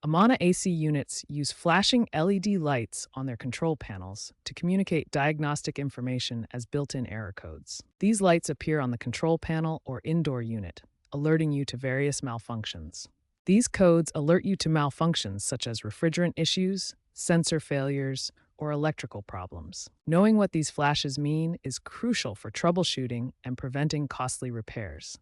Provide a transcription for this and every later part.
Amana AC units use flashing LED lights on their control panels to communicate diagnostic information as built-in error codes. These lights appear on the control panel or indoor unit, alerting you to various malfunctions. These codes alert you to malfunctions such as refrigerant issues, sensor failures, or electrical problems. Knowing what these flashes mean is crucial for troubleshooting and preventing costly repairs.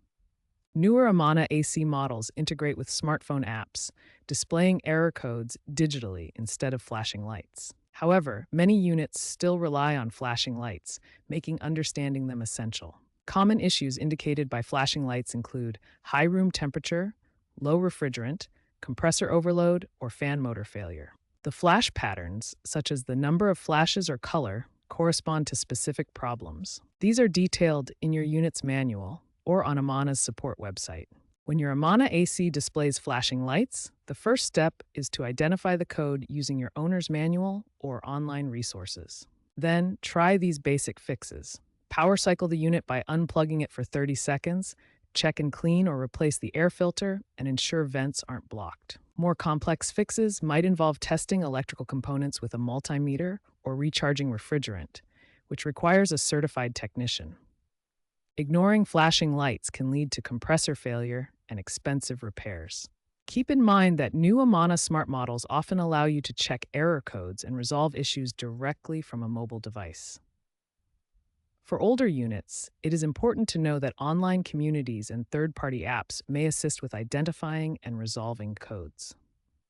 Newer Amana AC models integrate with smartphone apps, displaying error codes digitally instead of flashing lights. However, many units still rely on flashing lights, making understanding them essential. Common issues indicated by flashing lights include high room temperature, low refrigerant, compressor overload, or fan motor failure. The flash patterns, such as the number of flashes or color, correspond to specific problems. These are detailed in your unit's manual or on Amana's support website. When your Amana AC displays flashing lights, the first step is to identify the code using your owner's manual or online resources. Then, try these basic fixes. Power cycle the unit by unplugging it for 30 seconds, check and clean or replace the air filter, and ensure vents aren't blocked. More complex fixes might involve testing electrical components with a multimeter or recharging refrigerant, which requires a certified technician. Ignoring flashing lights can lead to compressor failure and expensive repairs. Keep in mind that new Amana smart models often allow you to check error codes and resolve issues directly from a mobile device. For older units, it is important to know that online communities and third-party apps may assist with identifying and resolving codes.